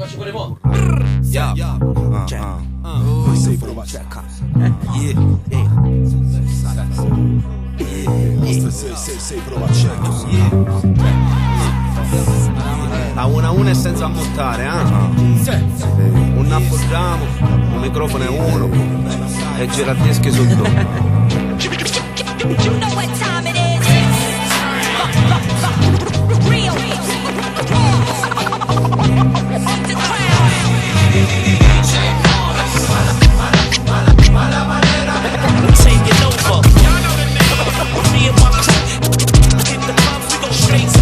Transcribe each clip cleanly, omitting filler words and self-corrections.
faccio pure mo'. Sei prova cerca. Sei prova cerca. A 1 e senza ammottare, un appoggiamo, un microfono è uno e giradischi sul do.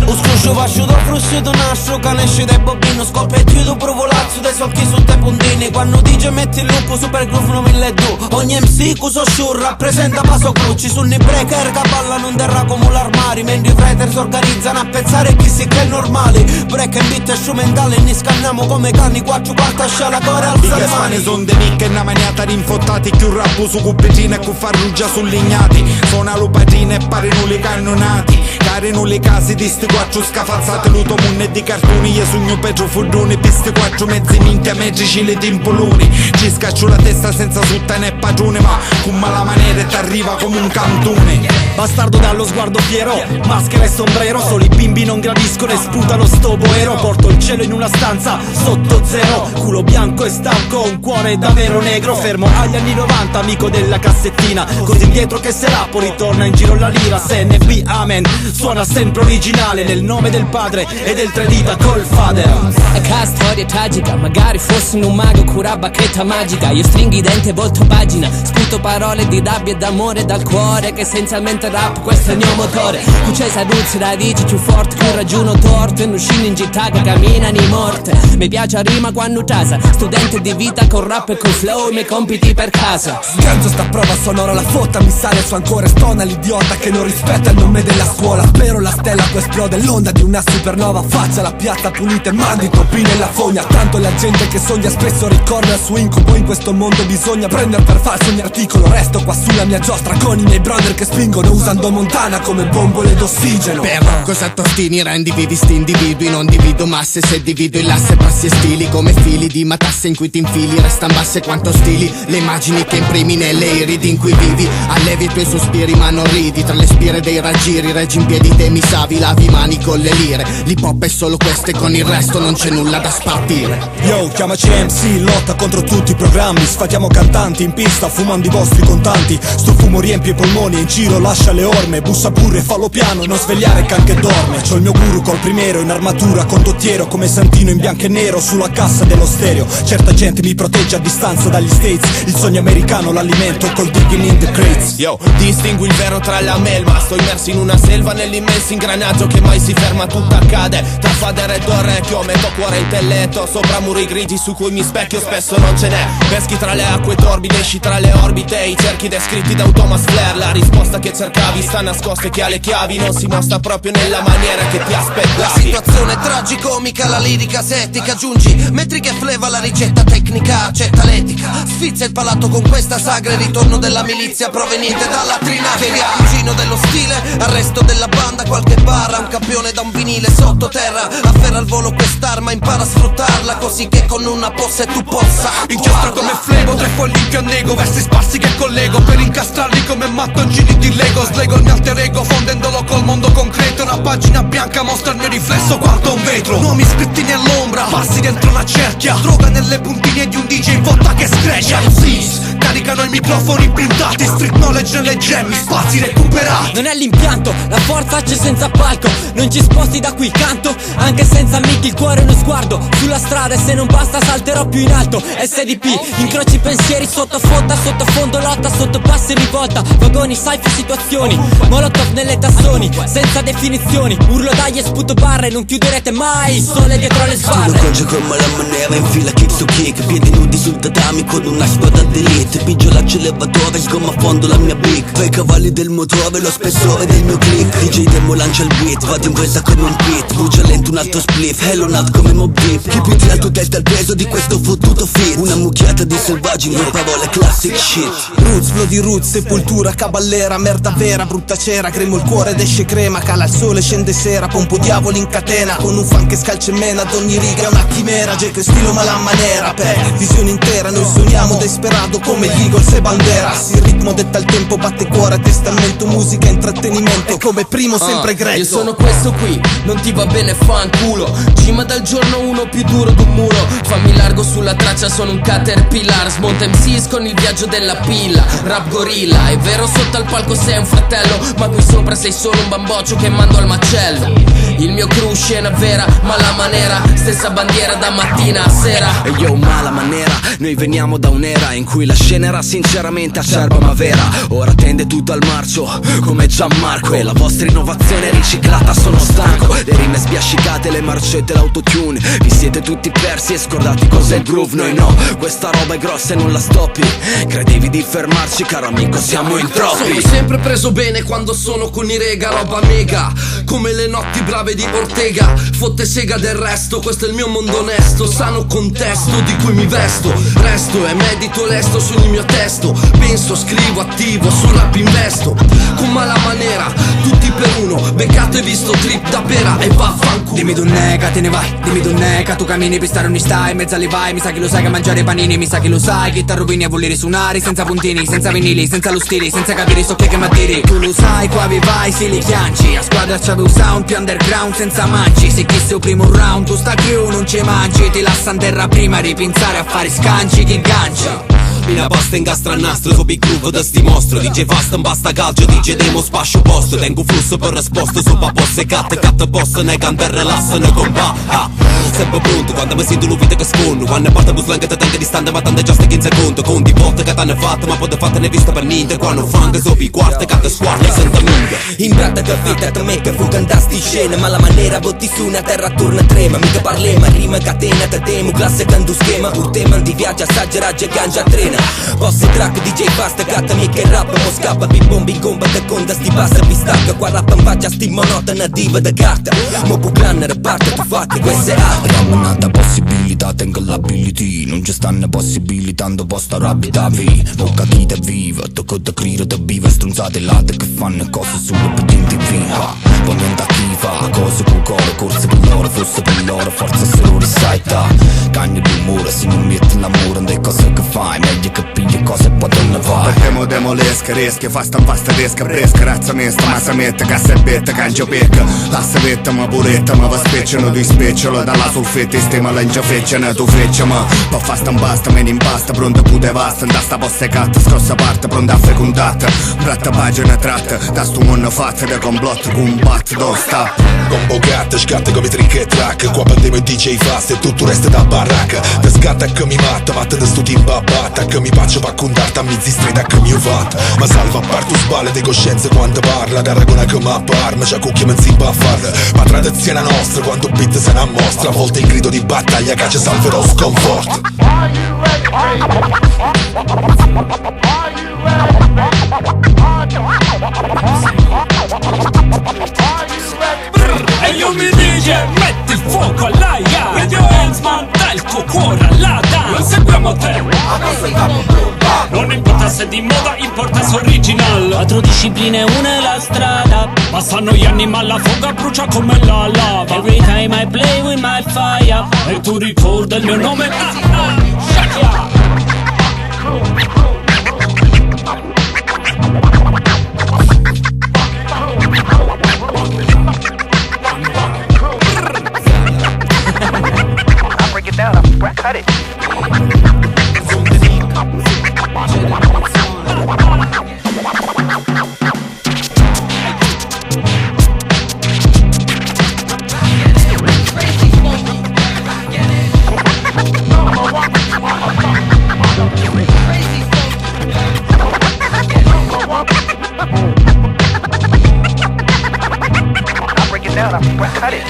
Uscuscio faccio da fruscito nascio cane esce dai bobino scoppietti tu provolazzo dai solchi su te puntini quando dice metti il lupo super groove non 1002 ogni MC cuso sciur rappresenta paso cruci su nei breaker che ballano in terra come l'armari mentre i fighters organizzano a pensare chi si che è normale break and beat e strumentale ne scanniamo come cani 4 quarta sciala core alza le mani son de mica e una maniata rinfottati più rappo su cubetina e con farrugia sull'ignati suona lupatina e pare nulli cannonati care nulli casi di sti 4 scafazzate luto munne di cartoni io sogno petro furroni piste 4 mezzi minchia metrici le timpoloni ci scaccio la testa senza sutta né padrone ma con mala maniera t'arriva come un cantone bastardo dallo sguardo fiero maschera e sombrero solo i bimbi non gradiscono e sputano sto boero porto il cielo in una stanza sotto zero culo bianco e stanco un cuore davvero negro fermo agli anni 90 amico della cassettina così dietro che se rapo ritorna in giro la lira SNB amen suona sempre originale nel nome del padre e del tre dita col fader e che storia tragica magari fossi un mago cura bacchetta magica io stringo i denti e volto pagina sputo parole di rabbia e d'amore dal cuore che essenzialmente rap questo è il mio motore tu c'hai saluzzi radici più forte che un ragiuno torto e non scendo in città che camminano in morte mi piace a rima quando casa studente di vita con rap e con flow i miei compiti per casa sganzo sta prova sonora la fotta mi sale su ancora stona l'idiota che non rispetta il nome della scuola spero la stella che esplode l'onda di una supernova faccia la piazza pulita e mandi toppi nella fogna tanto la gente che sogna spesso ricorda il suo incubo in questo mondo bisogna prendere per falso ogni articolo resto qua sulla mia giostra con i miei brother che spingono usando Montana come bombole d'ossigeno per cosa tostini rendi vivi sti individui non divido masse se divido il lasse passi e stili come fili di matasse in cui ti infili restan basse quanto stili le immagini che imprimi nelle iridi in cui vivi allevi i tuoi sospiri ma non ridi tra le spire dei raggiri reggi in piedi te mi savi lavi i mani con le lire l'hip hop è solo questo e con il resto non c'è nulla da spartire yo chiamaci MC lotta contro tutti i programmi sfatiamo cantanti in pista fumando i vostri contanti sto fumo riempie i polmoni e in giro lascia le orme bussa pure fallo piano non svegliare can che dorme c'ho il mio guru col primero in armatura condottiero come Santino in bianco e nero sulla cassa dello stereo certa gente mi protegge a distanza dagli States il sogno americano l'alimento col digging in the crates yo distingui il vero tra la melma sto immerso in una selva nell'immenso ingranaggio che mai si ferma tutto accade tra fader e d'orecchio metto cuore e intelletto sopra muri grigi su cui mi specchio spesso non ce n'è peschi tra le acque torbide esci tra le orbite i cerchi descritti da Thomas Flair la risposta che cercavi sta nascosta e che ha le chiavi non si mostra proprio nella maniera che ti aspettavi la situazione è tragicomica la lirica settica aggiungi metrica e fleva la ricetta tecnica accetta l'etica sfizia il palato con questa sagra il ritorno della milizia proveniente dalla Trinacria cugino dello stile arresto della banda qualche barra un campione da un vinile sottoterra afferra al volo quest'arma impara a sfruttarla così che con una possa e tu possa inchiostro come flebo 3 fogli in più a nego versi sparsi che collego per incastrarli come matto in giri di Lego slego il mio alter ego fondendolo col mondo concreto una pagina bianca mostra il mio riflesso quanto un vetro nomi scritti nell'ombra passi dentro una cerchia droga nelle puntine di un DJ in botta che screccia MCs caricano i microfoni printati street knowledge nelle gemmi spazi recuperati non è l'impianto la forza c'è senza palco non ci sposti da qui canto anche senza amici il cuore e uno sguardo sulla strada e se non basta salterò più in alto SDP incroci pensieri sotto fotta sottofondo lotta sotto passi e rivolta vagoni cypher situazioni molotov nelle tassoni senza definizioni urlo dai e sputo barre non chiuderete mai il sole dietro le sbarre tu lo con la maniera in fila kick su kick piedi nudi sul tatami con una squadra d'elite appoggia l'acceleratore, sgomma a fondo la mia big. Tra i cavalli del motore, lo spessore del mio click. DJ Demo lancia il beat, vado in fretta come un beat. Brucia lento un altro spliff, Hello Nut come Mob Deep. Keep it l'alto delta il peso di questo fottuto fit. Una mucchiata di selvaggi, due parole classic shit. Roots, flow di roots, sepoltura, caballera, merda vera, brutta cera. Cremo il cuore ed esce crema, cala il sole, scende sera. Pompo diavoli in catena, con un fan che scalcia in mena. Ad ogni riga è una chimera, Jack stilo ma la maniera. Per visione intera, noi sogniamo desperado come gli Eagles e Banderas. Il ritmo detta il tempo, batte cuore, testamento, musica, intrattenimento. Come primo sempre grezzo. Io sono questo qui, non ti va bene fanculo. Cima dal giorno uno più duro d'un muro. Fammi largo sulla traccia, sono un caterpillar. Smonta MCs con il viaggio della pilla. Rap gorilla, è vero sotto al palco sei un fratello, ma qui sopra sei solo un bamboccio che mando al macello. Il mio crew scena vera, ma la maniera stessa bandiera da mattina a sera. E io mala maniera, noi veniamo da un'era in cui la scena era sinceramente acerba ma vera. Ora tende tutto al marcio, come Gianmarco. E la vostra innovazione riciclata sono stanco. Le rime sbiascicate, le marcette, l'autotune. Vi siete tutti persi e scordati cos'è il groove. Noi no, questa roba è grossa e non la stoppi. Credevi di fermarci, caro amico, siamo in troppi. Sono sempre preso bene quando sono con i rega, roba mega, come le notti brave di Ortega. Fotte sega del resto, questo è il mio mondo onesto. Sano contesto di cui mi vesto. Resto e medito lesto sul mio testo. Penso, scrivo, attivo, sul rap investo. Con mala maniera, tutti per uno. Beccato e visto trip da pera e vaffanculo. Dimmi tu nega, te ne vai, dimmi tu nega. Tu cammini per stare ogni stai, in mezzo alle vai. Mi sa che lo sai che mangiare panini, mi sa che lo sai che t'arrovini a volere suonare senza puntini, senza vinili, senza lo stile, senza capire so che m'attiri. Tu lo sai, qua vi vai, si li chianci. A squadra c'ave un sound più underground senza manci. Se chissio il primo round, tu sta crew non ci mangi. Ti lassan terra prima ripensare a fare scanci, ti ganci. Una posta ingastra il nastro, so big groove da sti mostro. DJ Fast non basta calcio, DJ Demo spascio posto. Tengo flusso per risposto, so pa posse cat post. Ne canter rilassano con ba. Sempre pronto, quando mi sento l'uvita che sfondo. Quando porta un slang che tenga distante, ma tante giuste 15 secondi. Conti volte che t'hanno fatto, ma poi fatte ne vista per niente. Quando funk, so pi quarta, canta squarta, senta minga. In pratta che fetta te me che fu cantasti in scena. Ma la maniera botti su una terra torna trema. Mica parlema, rima catena, te temo. Classe canto schema, pur tema di viaggio, assaggia, raggia e cangia trena. Boss track, DJ Fast, cattami che rap. Mo scappa, big bomb in combat e conda sti passa, vi stacca. Qua rap in faccia, sti monotona diva da carta. Mo buclanner parte, tu fate, questa è arte. Ramanata possibilità, tengo l'ability. Non ci stanno possibilitando posta rapitavi. Bocca chi te viva, tocco te crire te viva. Strunzate latte che fanno cose sulle pedinte viva. Poi niente a chi fa, cose con cuore. Corse per loro, fosse per loro, forza se lo risaita. Cagno d'umore, se non metti l'amore. Le cose che fai, meglio che pigli cose poi te ne vai. Perché demolesca, resca, fasta desca, bresca, razza mesta, ma se mette, cassa e betta, cangia pecca. La savetta, ma puretta, ma va specciano di specciolo. Dalla sulfetta e stima la fecciano, tu freccia, ma poi fasta un basta, me ne impasta, pronta pute vasta. Da sta posta catta, scossa parte, pronta a fecondata. Bratta pagina tratta, da sto mondo fatta, da complotto, con un bat, dove sta? Combo gatta, scatta come trick e track. Qua parliamo in DJ Fast e tutto resta da baracca. Te scatta che mi matta, matta da sto team babbata. Che mi faccio pa' contarta a mezzi strada che mi vat. Ma salva a parte sballe di coscienza quando parla. Da ragona che mi apparma, c'ha cucchia me si va a farla. Ma tradizione nostra, quando beat se ne mostra. A volte il grido di battaglia che ci salverò sconforto. E io mi dice, metti il fuoco all'aia. With your hands man, dai il tuo cuore alla dance. Seguiamo te. Non importa se di moda, importa se original. 4 discipline, una è la strada. Passano gli anni ma la foga brucia come la lava. Every time I play with my fire. E tu ricorda il mio nome? Shakia. I'll break it down, I'll cut it. Cut it.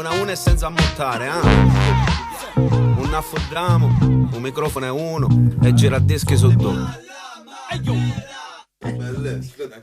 una e senza ammottare, un naffodramo, un microfono è uno e giradischi su due. Belle, aspetta,